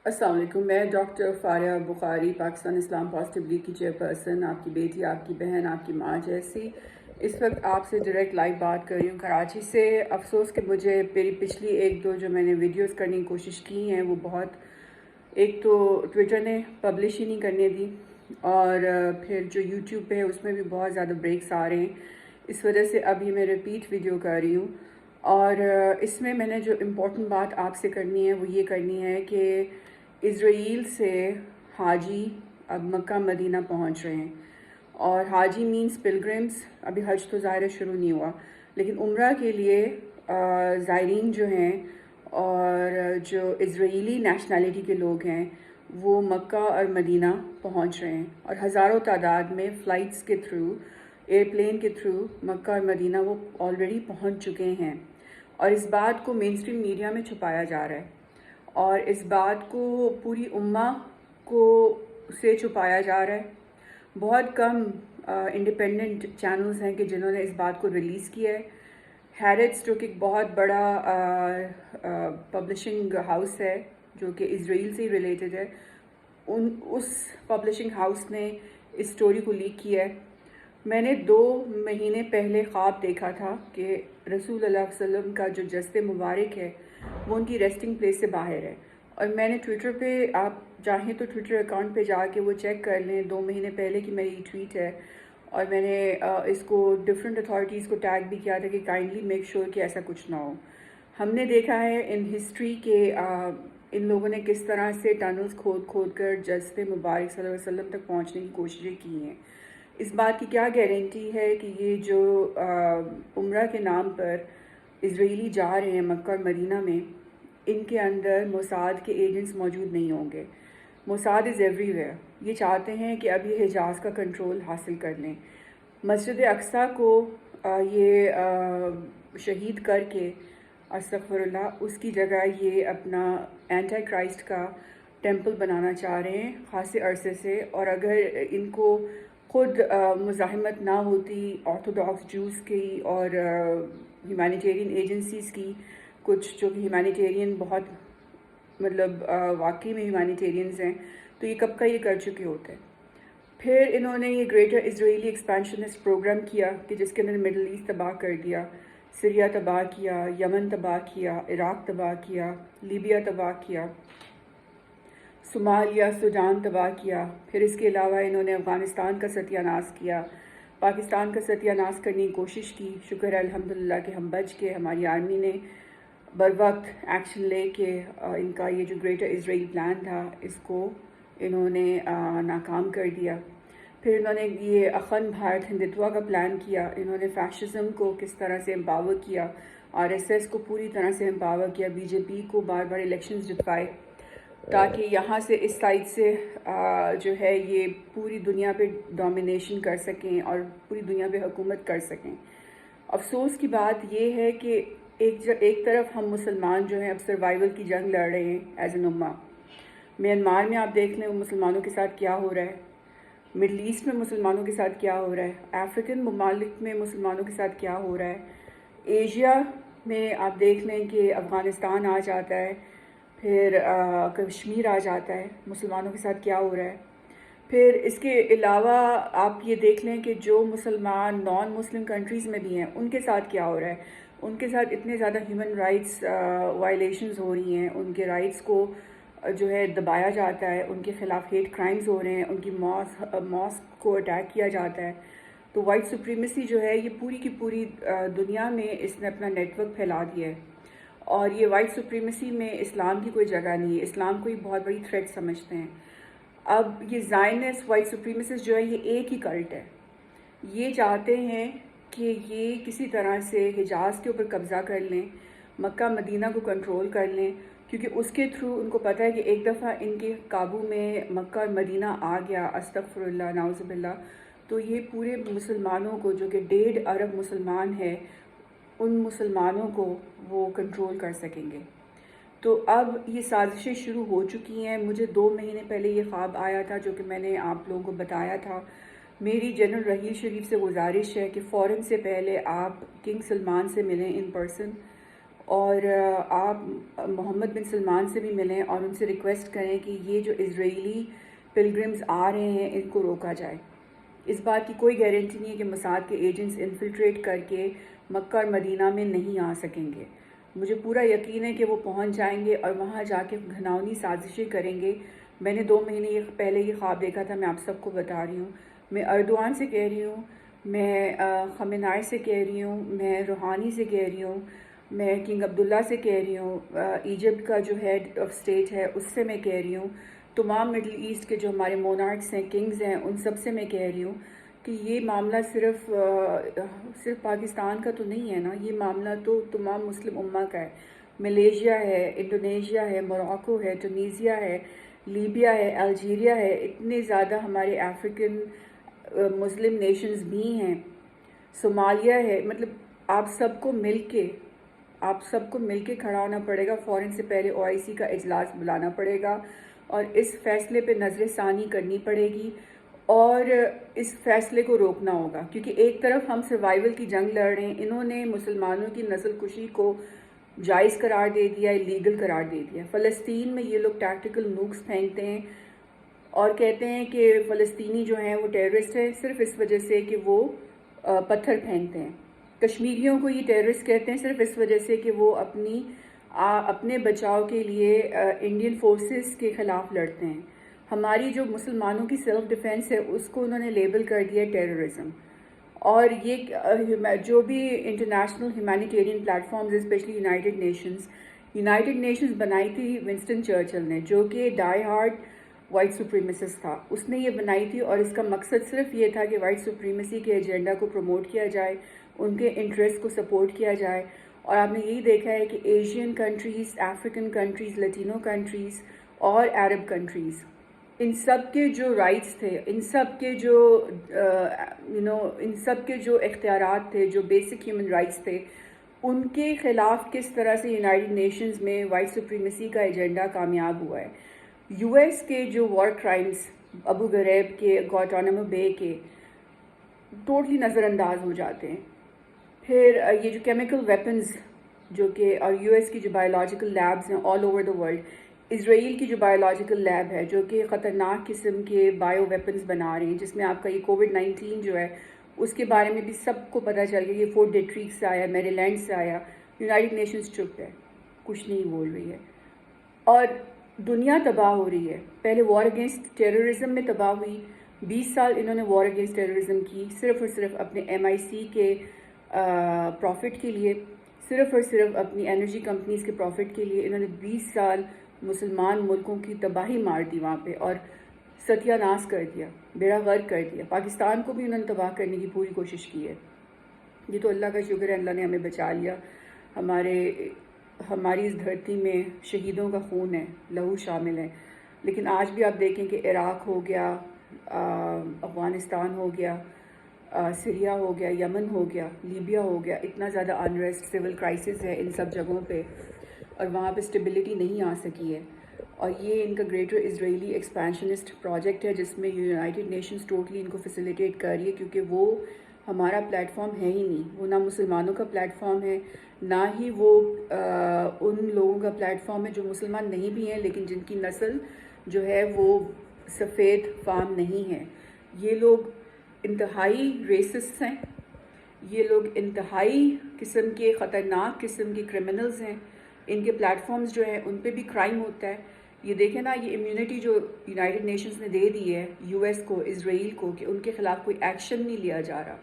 السلام علیکم. میں ڈاکٹر فاریہ بخاری، پاکستان اسلام پازیٹیو لیگ کی چیئرپرسن، آپ کی بیٹی، آپ کی بہن، آپ کی ماں جیسی اس وقت آپ سے ڈائریکٹ لائیو بات کر رہی ہوں کراچی سے. افسوس کہ مجھے میری پچھلی ایک دو جو میں نے ویڈیوز کرنے کی کوشش کی ہیں وہ بہت، ایک تو ٹویٹر نے پبلش ہی نہیں کرنے دی، اور پھر جو یوٹیوب پہ ہے اس میں بھی بہت زیادہ بریکس آ رہے ہیں. اس وجہ سے ابھی میں ریپیٹ ویڈیو کر رہی ہوں. اور اس میں نے جو امپورٹنٹ بات آپ سے کرنی ہے وہ یہ کرنی ہے کہ اسرائیل سے حاجی اب مکہ مدینہ پہنچ رہے ہیں، اور حاجی مینس پلگرمز. ابھی حج تو ظاہر شروع نہیں ہوا، لیکن عمرہ کے لیے زائرین جو ہیں اور جو اسرائیلی نیشنلٹی کے لوگ ہیں وہ مکہ اور مدینہ پہنچ رہے ہیں، اور ہزاروں تعداد میں فلائٹس کے تھرو، ایئرپلین کے تھرو مکہ اور مدینہ وہ آلریڈی پہنچ چکے ہیں. اور اس بات کو مین اسٹریم میڈیا میں چھپایا جا رہا ہے، اور اس بات کو پوری امہ کو سے چھپایا جا رہا ہے. بہت کم انڈیپینڈنٹ چینلز ہیں کہ جنہوں نے اس بات کو ریلیز کیا ہے. ہیرٹس جو کہ ایک بہت بڑا پبلشنگ ہاؤس ہے جو کہ اسرائیل سے ہی ریلیٹڈ ہے، اس پبلشنگ ہاؤس نے اس سٹوری کو لیک کیا ہے. میں نے 2 مہینے پہلے خواب دیکھا تھا کہ رسول اللہ علیہ وسلم کا جو جسد مبارک ہے وہ ان کی ریسٹنگ پلیس سے باہر ہے. اور میں نے ٹویٹر پہ، آپ چاہیں تو ٹویٹر اکاؤنٹ پہ جا کے وہ چیک کر لیں، 2 مہینے پہلے کی میری ٹویٹ ہے. اور میں نے اس کو ڈفرینٹ اتھارٹیز کو ٹیگ بھی کیا تھا کہ کائنڈلی میک شور کہ ایسا کچھ نہ ہو. ہم نے دیکھا ہے ان ہسٹری کہ ان لوگوں نے کس طرح سے ٹنلز کھود کھود کر جسد مبارک صلی اللہ علیہ وسلم تک پہنچنے کی کوششیں کی ہیں. اس بات کی کیا گارنٹی ہے کہ یہ جو عمرہ کے نام پر اسرائیلی جا رہے ہیں مکہ اور مدینہ میں، ان کے اندر موساد کے ایجنٹس موجود نہیں ہوں گے؟ Mossad is every where. یہ چاہتے ہیں کہ اب یہ حجاز کا کنٹرول حاصل کر لیں. مسجد اقصیٰ کو یہ شہید کر کے، استغفر اللہ، اس کی جگہ یہ اپنا اینٹی کرائسٹ کا ٹیمپل بنانا چاہ رہے ہیں خاصے عرصے سے. اور اگر ان کو خود مزاحمت نہ ہوتی آرتھوڈاکس جوز کی اور ہیومینیٹیرین ایجنسیز کی، کچھ جو کہ ہیومینیٹیرین بہت مطلب واقعی میں ہیومینیٹیرینز ہیں، تو یہ کب کا یہ کر چکے ہوتے ہیں. پھر انہوں نے یہ گریٹر اسرائیلی ایکسپینشنسٹ پروگرام کیا کہ جس کے اندر مڈل ایسٹ تباہ کر دیا، سیریا تباہ کیا، یمن تباہ کیا، عراق تباہ کیا، لیبیا تباہ کیا، صومالیہ، سوڈان تباہ کیا. پھر اس کے علاوہ انہوں نے افغانستان کا ستیہ ناش کیا، پاکستان کا ستیہ ناش کرنے کی کوشش کی. شکر ہے الحمدللہ کہ ہم بچ کے، ہماری آرمی نے بر وقت ایکشن لے کے ان کا یہ جو گریٹر اسرائیل پلان تھا اس کو انہوں نے ناکام کر دیا. پھر انہوں نے یہ اخند بھارت ہندتوا کا پلان کیا. انہوں نے فیشزم کو کس طرح سے امپاور کیا، آر ایس ایس کو پوری طرح سے امپاور کیا، بی جے پی کو بار بار الیکشنز جتوائے تاکہ یہاں سے اس سائڈ سے جو ہے یہ پوری دنیا پہ ڈومینیشن کر سکیں اور پوری دنیا پہ حکومت کر سکیں. افسوس کی بات یہ ہے کہ ایک طرف ہم مسلمان جو ہیں اب سروائیول کی جنگ لڑ رہے ہیں ایز این امہ. میانمار میں آپ دیکھ لیں مسلمانوں کے ساتھ کیا ہو رہا ہے، مڈل ایسٹ میں مسلمانوں کے ساتھ کیا ہو رہا ہے، افریقن ممالک میں مسلمانوں کے ساتھ کیا ہو رہا ہے، ایشیا میں آپ دیکھ لیں کہ افغانستان آ جاتا ہے، پھر کشمیر آ جاتا ہے، مسلمانوں کے ساتھ کیا ہو رہا ہے. پھر اس کے علاوہ آپ یہ دیکھ لیں کہ جو مسلمان نان مسلم کنٹریز میں بھی ہیں ان کے ساتھ کیا ہو رہا ہے. ان کے ساتھ اتنے زیادہ ہیومن رائٹس وائلیشنز ہو رہی ہیں، ان کے رائٹس کو جو ہے دبایا جاتا ہے، ان کے خلاف ہیٹ کرائمز ہو رہے ہیں، ان کی ماسک کو اٹیک کیا جاتا ہے. تو وائٹ سپریمیسی جو ہے یہ پوری کی پوری دنیا میں اس نے اپنا نیٹ ورک پھیلا دیا ہے. اور یہ وائٹ سپریمیسی میں اسلام کی کوئی جگہ نہیں ہے، اسلام کو یہ بہت بڑی تھریٹ سمجھتے ہیں. اب یہ زائنسٹ وائٹ سپریمیسسٹ جو ہے یہ ایک ہی کلٹ ہے. یہ چاہتے ہیں کہ یہ کسی طرح سے حجاز کے اوپر قبضہ کر لیں، مکہ مدینہ کو کنٹرول کر لیں، کیونکہ اس کے تھرو ان کو پتہ ہے کہ ایک دفعہ ان کے قابو میں مکہ اور مدینہ آ گیا، استغفر اللہ نعوذ باللہ، تو یہ پورے مسلمانوں کو جو کہ 1.5 ارب مسلمان ہے ان مسلمانوں کو وہ کنٹرول کر سکیں گے. تو اب یہ سازشیں شروع ہو چکی ہیں. مجھے 2 مہینے پہلے یہ خواب آیا تھا جو کہ میں نے آپ لوگوں کو بتایا تھا. میری جنرل رحیل شریف سے گزارش ہے کہ فوراً سے پہلے آپ کنگ سلمان سے ملیں ان پرسن، اور آپ محمد بن سلمان سے بھی ملیں اور ان سے ریکویسٹ کریں کہ یہ جو اسرائیلی پلگرمز آ رہے ہیں ان کو روکا جائے. اس بات کی کوئی گارنٹی نہیں ہے کہ موساد کے ایجنٹس انفلٹریٹ کر کے مکہ اور مدینہ میں نہیں آ سکیں گے. مجھے پورا یقین ہے کہ وہ پہنچ جائیں گے اور وہاں جا کے گھناؤنی سازشیں کریں گے. میں نے 2 مہینے پہلے یہ خواب دیکھا تھا, میں آپ سب کو بتا رہی ہوں. میں اردوان سے کہہ رہی ہوں, میں خامنہئی سے کہہ رہی ہوں, میں روحانی سے کہہ رہی ہوں, میں کنگ عبداللہ سے کہہ رہی ہوں, ایجپٹ کا جو ہیڈ آف اسٹیٹ ہے اس سے میں کہہ رہی ہوں, تمام مڈل ایسٹ کے جو ہمارے مونارکس ہیں, کنگز ہیں, ان سب سے میں کہہ رہی ہوں کہ یہ معاملہ صرف پاکستان کا تو نہیں ہے نا, یہ معاملہ تو تمام مسلم امہ کا ہے. ملیشیا ہے, انڈونیشیا ہے, موراکو ہے, ٹونیزیا ہے, لیبیا ہے, الجیریا ہے, اتنے زیادہ ہمارے افریقن مسلم نیشنز بھی ہیں, صومالیہ ہے. مطلب آپ سب کو مل کے کھڑا ہونا پڑے گا. فوراً سے پہلے OIC کا اجلاس بلانا پڑے گا اور اس فیصلے پہ نظر ثانی کرنی پڑے گی اور اس فیصلے کو روکنا ہوگا, کیونکہ ایک طرف ہم سروائیول کی جنگ لڑ رہے ہیں, انہوں نے مسلمانوں کی نسل کشی کو جائز قرار دے دیا, لیگل قرار دے دیا. فلسطین میں یہ لوگ ٹیکٹیکل نوکس پھینکتے ہیں اور کہتے ہیں کہ فلسطینی جو ہیں وہ ٹیررسٹ ہیں صرف اس وجہ سے کہ وہ پتھر پھینکتے ہیں. کشمیریوں کو یہ ٹیررسٹ کہتے ہیں صرف اس وجہ سے کہ وہ اپنے بچاؤ کے لیے انڈین فورسز کے خلاف لڑتے ہیں. ہماری جو مسلمانوں کی سیلف ڈیفense ہے اس کو انہوں نے لیبل کر دیا ٹیررزم. اور یہ جو بھی international humanitarian platforms specially United Nations بنائی تھی ونسٹن چرچل نے, جو کہ ڈائی ہارڈ وائٹ سپریمیسسٹ تھا. اس نے یہ بنائی تھی اور اس کا مقصد صرف یہ تھا کہ وائٹ سپریمیسی کے ایجنڈا کو پروموٹ کیا جائے, ان کے انٹرسٹ کو سپورٹ کیا جائے. اور آپ نے یہی دیکھا ہے کہ Asian countries, African countries, Latino countries اور عرب کنٹریز, ان سب کے جو رائٹس تھے, ان سب کے جو اختیارات تھے, جو بیسک ہیومن رائٹس تھے, ان کے خلاف کس طرح سے یونائٹڈ نیشنز میں وائٹ سپریمیسی کا ایجنڈا کامیاب ہوا ہے. US کے جو وار کرائمز ابو غریب کے, گوانٹانامو بے کے, ٹوٹلی نظر انداز ہو جاتے ہیں. پھر یہ جو کیمیکل ویپنز جو کہ, اور US کی جو بایولوجیکل لیبز ہیں آل اوور دا ورلڈ, اسرائیل کی جو بایولوجیکل لیب ہے جو کہ خطرناک قسم کے بایو ویپنز بنا رہے ہیں, جس میں آپ کا یہ COVID-19 جو ہے اس کے بارے میں بھی سب کو پتہ چل گیا. یہ فورٹ ڈیٹریک سے آیا, میری لینڈ سے آیا. یونائٹڈ نیشنز چپ ہے, کچھ نہیں بول رہی ہے اور دنیا تباہ ہو رہی ہے. پہلے وار اگینسٹ ٹیررزم میں تباہ ہوئی, 20 سال انہوں نے وار اگینسٹ ٹیررزم کی صرف اور صرف اپنے MIC کے پروفٹ کے لیے, صرف اور صرف اپنی انرجی کمپنیز کے پروفٹ کے لیے. انہوں نے 20 سال مسلمان ملکوں کی تباہی مار دی وہاں پہ اور ستیہ ناش کر دیا, بیڑا غرق کر دیا. پاکستان کو بھی انہوں نے تباہ کرنے کی پوری کوشش کی ہے. یہ تو اللہ کا شکر ہے, اللہ نے ہمیں بچا لیا. ہماری اس دھرتی میں شہیدوں کا خون ہے, لہو شامل ہے. لیکن آج بھی آپ دیکھیں کہ عراق ہو گیا, افغانستان ہو گیا, سیریا ہو گیا, یمن ہو گیا, لیبیا ہو گیا, اتنا زیادہ انریسٹ, سول کرائسس ہے ان سب جگہوں پہ اور وہاں پہ اسٹیبلٹی نہیں آ سکی ہے. اور یہ ان کا گریٹر اسرائیلی ایکسپینشنسٹ پروجیکٹ ہے جس میں یونائٹڈ نیشنز ٹوٹلی ان کو فیسیلیٹیٹ کر رہی ہے, کیونکہ وہ ہمارا پلیٹ فارم ہے ہی نہیں. وہ نہ مسلمانوں کا پلیٹ فارم ہے, نہ ہی وہ ان لوگوں کا پلیٹ فارم ہے جو مسلمان نہیں بھی ہیں لیکن جن کی نسل جو ہے وہ سفید فام نہیں ہے. یہ لوگ انتہائی ریسسٹ ہیں, یہ لوگ انتہائی قسم کے خطرناک قسم کے کرمنلز ہیں. ان کے پلیٹ فارمز جو ہیں ان پہ بھی کرائم ہوتا ہے. یہ دیکھیں نا, یہ امیونٹی جو یونائٹڈ نیشنز نے دے دی ہے US کو, اسرائیل کو, کہ ان کے خلاف کوئی ایکشن نہیں لیا جا رہا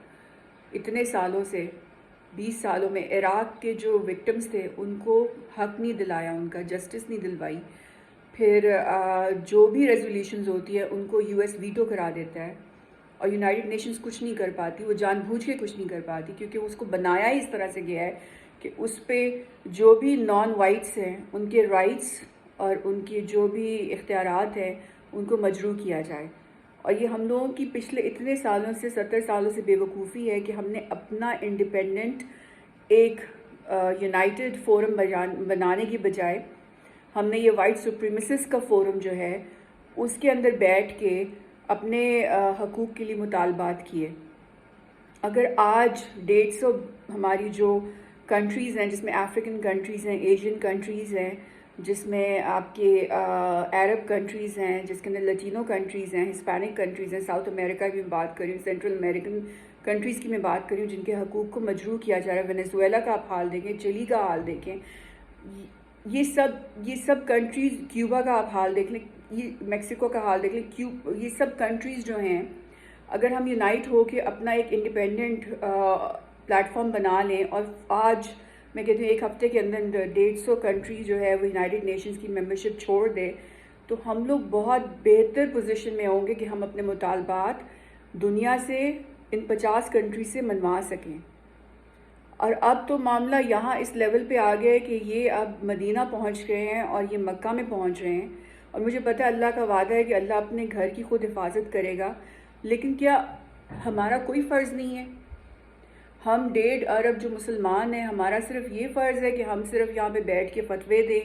اتنے سالوں سے. 20 سالوں میں عراق کے جو وکٹمز تھے ان کو حق نہیں دلایا, ان کا جسٹس نہیں دلوائی. پھر جو بھی ریزولیشنز ہوتی ہیں ان کو US ویٹو کرا دیتا ہے اور یونائٹڈ نیشنز کچھ نہیں کر پاتی. وہ جان بوجھ کے کچھ نہیں کر پاتی کیونکہ اس کو بنایا ہی اس طرح سے گیا ہے کہ اس پہ جو بھی نان وائٹس ہیں ان کے رائٹس اور ان کے جو بھی اختیارات ہیں ان کو مجروح کیا جائے. اور یہ ہم لوگوں کی پچھلے اتنے سالوں سے, 70 سالوں سے بے وقوفی ہے کہ ہم نے اپنا انڈیپینڈنٹ ایک یونائٹڈ فورم بنانے کی بجائے ہم نے یہ وائٹ سپریمیسسٹ کا فورم جو ہے اس کے اندر بیٹھ کے اپنے حقوق کے لیے مطالبات کیے. اگر آج 150 ہماری جو کنٹریز ہیں، جس میں افریقن کنٹریز ہیں، ایشین کنٹریز ہیں، جس میں آپ کے عرب کنٹریز ہیں، جس کے اندر لٹینو کنٹریز ہیں، ہسپینک کنٹریز ہیں، ساؤتھ امریکہ کی میں بات کر رہی ہوں، سینٹرل امریکن کنٹریز کی میں بات کر رہی ہوں جن کے حقوق کو مجروح کیا جا رہا ہے. وینیزویلا کا آپ حال دیکھیں، چلی کا حال دیکھیں، یہ سب کنٹریز، کیوبا کا آپ حال دیکھ لیں، یہ میکسیکو کا حال دیکھ لیں، یہ سب کنٹریز جو ہیں اگر ہم یونائٹ ہو کے اپنا ایک انڈیپینڈنٹ پلیٹ فارم بنا لیں، اور آج میں کہتی ہوں ایک ہفتے کے اندر 150 کنٹری جو ہے وہ یونائٹڈ نیشنز کی ممبرشپ چھوڑ دے، تو ہم لوگ بہت بہتر پوزیشن میں ہوں گے کہ ہم اپنے مطالبات دنیا سے ان 50 کنٹری سے منوا سکیں. اور اب تو معاملہ یہاں اس لیول پہ آ گیا ہے کہ یہ اب مدینہ پہنچ گئے ہیں اور یہ مکہ میں پہنچ رہے ہیں، اور مجھے پتہ ہے اللہ کا وعدہ ہے کہ اللہ اپنے گھر کی خود حفاظت کرے گا. لیکن کیا ہمارا کوئی فرض نہیں ہے؟ ہم 1.5 ارب جو مسلمان ہیں، ہمارا صرف یہ فرض ہے کہ ہم صرف یہاں پہ بیٹھ کے فتوے دیں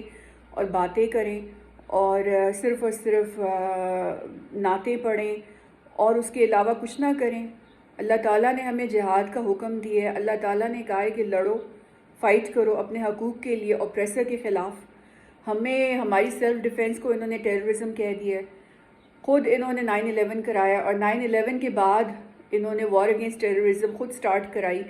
اور باتیں کریں اور صرف نعتیں پڑھیں اور اس کے علاوہ کچھ نہ کریں؟ اللہ تعالیٰ نے ہمیں جہاد کا حکم دیا ہے، اللہ تعالیٰ نے کہا ہے کہ لڑو، فائٹ کرو اپنے حقوق کے لیے، اوپریسر کے خلاف. ہمیں ہماری سیلف ڈیفینس کو انہوں نے ٹیررزم کہہ دیا ہے. خود انہوں نے 9/11 کرایا، اور 9/11 کے بعد انہوں نے وار اگینسٹ ٹیررزم خود سٹارٹ کرائی،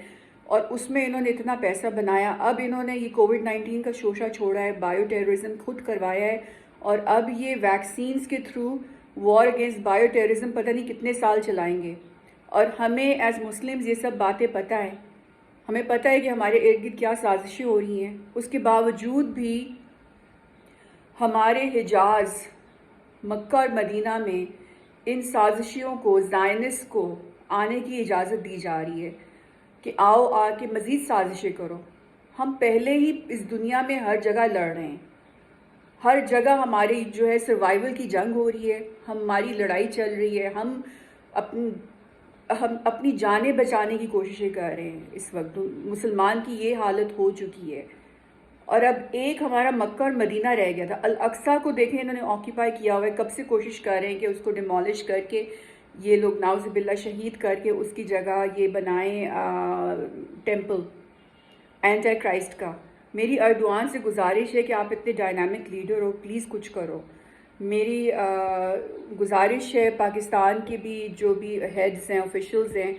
اور اس میں انہوں نے اتنا پیسہ بنایا. اب انہوں نے یہ کووڈ-19 کا شوشہ چھوڑا ہے، بایو ٹیررزم خود کروایا ہے، اور اب یہ ویکسینز کے through war against bioterrorism پتہ نہیں کتنے سال چلائیں گے. اور ہمیں ایز مسلمز یہ سب باتیں پتہ ہیں، ہمیں پتہ ہے کہ ہمارے ارد گرد کیا سازشیں ہو رہی ہیں. اس کے باوجود بھی ہمارے حجاز، مکہ اور مدینہ میں ان سازشیوں کو، زائنس کو آنے کی اجازت دی جا رہی ہے کہ آؤ آ کے مزید سازشیں کرو. ہم پہلے ہی اس دنیا میں ہر جگہ لڑ رہے ہیں، ہر جگہ ہماری جو ہے سروائیول کی جنگ ہو رہی ہے، ہماری لڑائی چل رہی ہے، ہم اپنی جانیں بچانے کی کوششیں کر رہے ہیں. اس وقت مسلمان کی یہ حالت ہو چکی ہے. اور اب ایک ہمارا مکہ اور مدینہ رہ گیا تھا. الاقصیٰ کو دیکھیں انہوں نے آکیپائی کیا ہوا ہے، کب سے کوشش کر رہے ہیں کہ اس کو ڈیمالش کر کے یہ لوگ نعوذ باللہ شہید کر کے اس کی جگہ یہ بنائیں ٹیمپل اینٹی کرائسٹ کا. میری اردوان سے گزارش ہے کہ آپ اتنے ڈائنامک لیڈر ہو، پلیز کچھ کرو. میری گزارش ہے پاکستان کے بھی جو بھی ہیڈز ہیں، آفیشلز ہیں،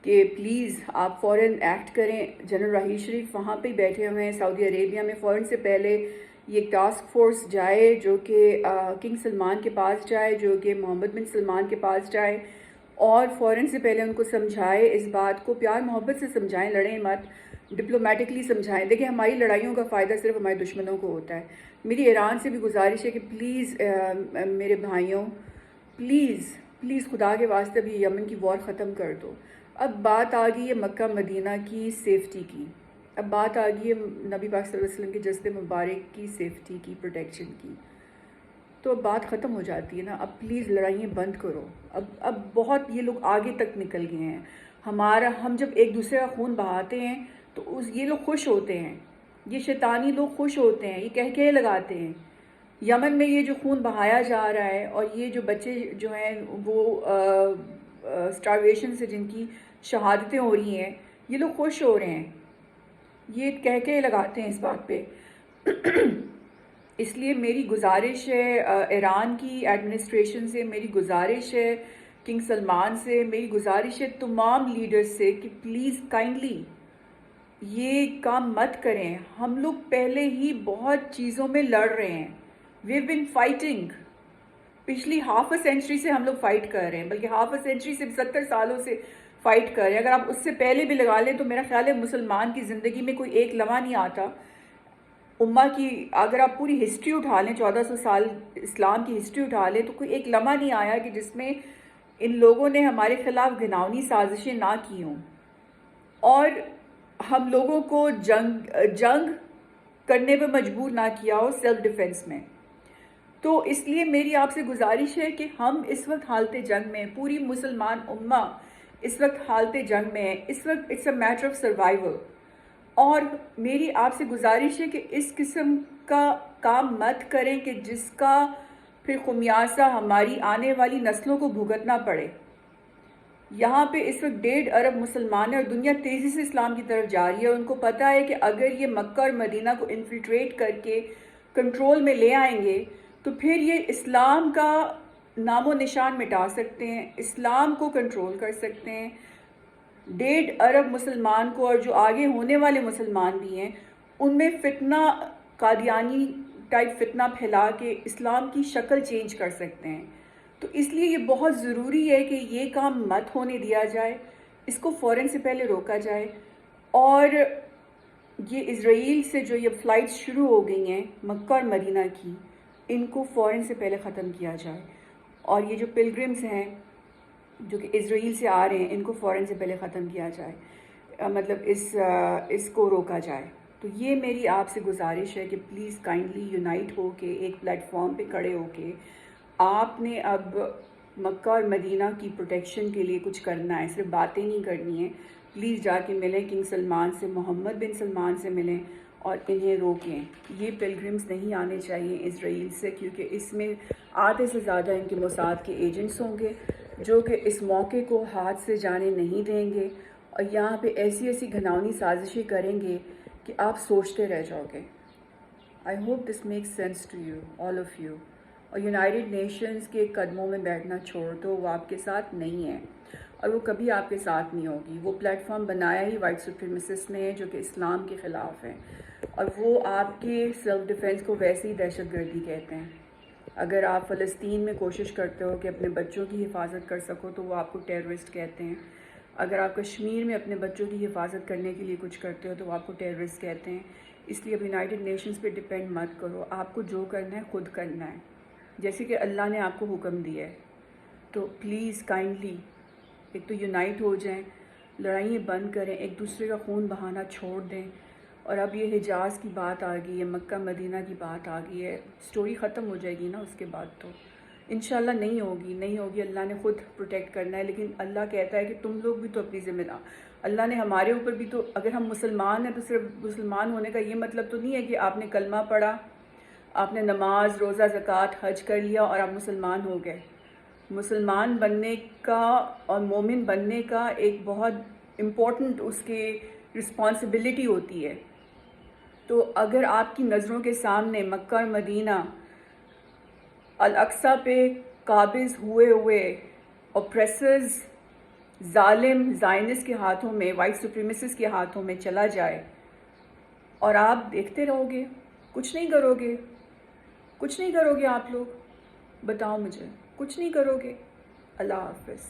کہ پلیز آپ فوراً ایکٹ کریں. جنرل راحیل شریف وہاں پہ ہی بیٹھے ہوئے ہیں سعودی عربیہ میں. فوراً سے پہلے یہ ٹاسک فورس جائے جو کہ کنگ سلمان کے پاس جائے، جو کہ محمد بن سلمان کے پاس جائے، اور فوراً سے پہلے ان کو سمجھائے اس بات کو، پیار محبت سے سمجھائیں، لڑیں مت، ڈپلومیٹکلی سمجھائیں. دیکھیں ہماری لڑائیوں کا فائدہ صرف ہمارے دشمنوں کو ہوتا ہے. میری ایران سے بھی گزارش ہے کہ پلیز میرے بھائیوں، پلیز پلیز خدا کے واسطے بھی یمن کی وار ختم کر دو. اب بات آ گئی ہے مکہ مدینہ کی سیفٹی کی، اب بات آ گئی ہے نبی پاک صلی اللہ علیہ وسلم کے جسد مبارک کی سیفٹی کی، پروٹیکشن کی. تو اب بات ختم ہو جاتی ہے نا. اب پلیز لڑائیاں بند کرو. اب بہت یہ لوگ آگے تک نکل گئے ہیں. ہم جب ایک دوسرے کا خون بہاتے ہیں تو یہ لوگ خوش ہوتے ہیں، یہ شیطانی لوگ خوش ہوتے ہیں، یہ کہہ لگاتے ہیں. یمن میں یہ جو خون بہایا جا رہا ہے، اور یہ جو بچے جو ہیں وہ اسٹارویشن سے جن کی شہادتیں ہو رہی ہیں، یہ لوگ خوش ہو رہے ہیں، یہ کہہ لگاتے ہیں اس بات پہ. اس لیے میری گزارش ہے ایران کی ایڈمنسٹریشن سے، میری گزارش ہے کنگ سلمان سے، میری گزارش ہے تمام لیڈرز سے کہ پلیز کائنڈلی یہ کام مت کریں. ہم لوگ پہلے ہی بہت چیزوں میں لڑ رہے ہیں. وی بن فائٹنگ، پچھلی ہاف اے سینچری سے ہم لوگ فائٹ کر رہے ہیں، بلکہ ہاف اے سینچری سے 70 سالوں سے فائٹ کر رہے ہیں. اگر آپ اس سے پہلے بھی لگا لیں تو میرا خیال ہے مسلمان کی زندگی میں کوئی ایک لمحہ نہیں آتا. امہ کی اگر آپ پوری ہسٹری اٹھا لیں، 1400 سال اسلام کی ہسٹری اٹھا لیں، تو کوئی ایک لمحہ نہیں آیا کہ جس میں ان لوگوں نے ہمارے خلاف گھناؤنی سازشیں نہ کی ہوں، اور ہم لوگوں کو جنگ کرنے پہ مجبور نہ کیا ہو سیلف ڈیفینس میں. تو اس لیے میری آپ سے گزارش ہے کہ ہم اس وقت حالت جنگ میں، پوری مسلمان امہ اس وقت حالت جنگ میں ہے. اس وقت it's a matter of survival. اور میری آپ سے گزارش ہے کہ اس قسم کا کام مت کریں کہ جس کا پھر خمیازہ ہماری آنے والی نسلوں کو بھگتنا پڑے. یہاں پہ اس وقت 1.5 ارب مسلمان ہیں اور دنیا تیزی سے اسلام کی طرف جا رہی ہے. ان کو پتہ ہے کہ اگر یہ مکہ اور مدینہ کو انفلٹریٹ کر کے کنٹرول میں لے آئیں گے تو پھر یہ اسلام کا نام و نشان مٹا سکتے ہیں, اسلام کو کنٹرول کر سکتے ہیں. 1.5 ارب مسلمان کو, اور جو آگے ہونے والے مسلمان بھی ہیں, ان میں فتنہ, قادیانی ٹائپ فتنہ پھیلا کے اسلام کی شکل چینج کر سکتے ہیں. تو اس لیے یہ بہت ضروری ہے کہ یہ کام مت ہونے دیا جائے, اس کو فوراً سے پہلے روکا جائے. اور یہ اسرائیل سے جو یہ فلائٹس شروع ہو گئی ہیں مکہ اور مدینہ کی, ان کو فوراً سے پہلے ختم کیا جائے. اور یہ جو پلگرمز ہیں جو کہ اسرائیل سے آ رہے ہیں, ان کو فوراً سے پہلے ختم کیا جائے, مطلب اس کو روکا جائے. تو یہ میری آپ سے گزارش ہے کہ پلیز کائنڈلی یونائٹ ہو کے ایک پلیٹ فارم پہ کھڑے ہو کے آپ نے اب مکہ اور مدینہ کی پروٹیکشن کے لیے کچھ کرنا ہے, صرف باتیں نہیں کرنی ہیں. پلیز جا کے ملیں کنگ سلمان سے, محمد بن سلمان سے ملیں اور انہیں روکیں. یہ پلگرمز نہیں آنے چاہیے اسرائیل سے, کیونکہ اس میں آدھے سے زیادہ ان کے موساد کے ایجنٹس ہوں گے جو کہ اس موقع کو ہاتھ سے جانے نہیں دیں گے, اور یہاں پہ ایسی ایسی گھناؤنی سازشیں کریں گے کہ آپ سوچتے رہ جاؤ گے. I hope this makes sense to you, all of you. اور یونائٹڈ نیشنز کے قدموں میں بیٹھنا چھوڑ دو, وہ آپ کے ساتھ نہیں ہے اور وہ کبھی آپ کے ساتھ نہیں ہوگی. وہ پلیٹ فارم بنایا ہی وائٹ سپریمسسٹ نے جو کہ اسلام کے خلاف ہے, اور وہ آپ کے سیلف ڈیفینس کو ویسے ہی دہشت گردی کہتے ہیں. اگر آپ فلسطین میں کوشش کرتے ہو کہ اپنے بچوں کی حفاظت کر سکو تو وہ آپ کو ٹیررسٹ کہتے ہیں. اگر آپ کشمیر میں اپنے بچوں کی حفاظت کرنے کے لیے کچھ کرتے ہو تو وہ آپ کو ٹیررسٹ کہتے ہیں. اس لیے اب یونائٹڈ نیشنز پہ ڈپینڈ مت کرو, آپ کو جو کرنا ہے خود کرنا ہے جیسے کہ اللہ نے آپ کو حکم دیا ہے. تو پلیز کائنڈلی ایک تو یونائٹ ہو جائیں, لڑائیاں بند کریں, ایک دوسرے کا خون بہانا چھوڑ دیں. اور اب یہ حجاز کی بات آ گئی ہے, مکہ مدینہ کی بات آ گئی ہے, سٹوری ختم ہو جائے گی نا اس کے بعد. تو انشاءاللہ نہیں ہوگی, اللہ نے خود پروٹیکٹ کرنا ہے. لیکن اللہ کہتا ہے کہ تم لوگ بھی تو اپنی ذمہ دار, اللہ نے ہمارے اوپر بھی تو, اگر ہم مسلمان ہیں تو صرف مسلمان ہونے کا یہ مطلب تو نہیں ہے کہ آپ نے کلمہ پڑھا, آپ نے نماز روزہ زکوٰۃ حج کر لیا اور آپ مسلمان ہو گئے. مسلمان بننے کا اور مومن بننے کا ایک بہت امپورٹنٹ اس کی رسپانسبلٹی ہوتی ہے. تو اگر آپ کی نظروں کے سامنے مکہ اور مدینہ الاقصی پہ قابض ہوئے اوپریسرز, ظالم زائنس کے ہاتھوں میں, وائٹ سپریمسسٹ کے ہاتھوں میں چلا جائے, اور آپ دیکھتے رہو گے, کچھ نہیں کرو گے آپ لوگ, بتاؤ مجھے, کچھ نہیں کرو گے. اللہ حافظ.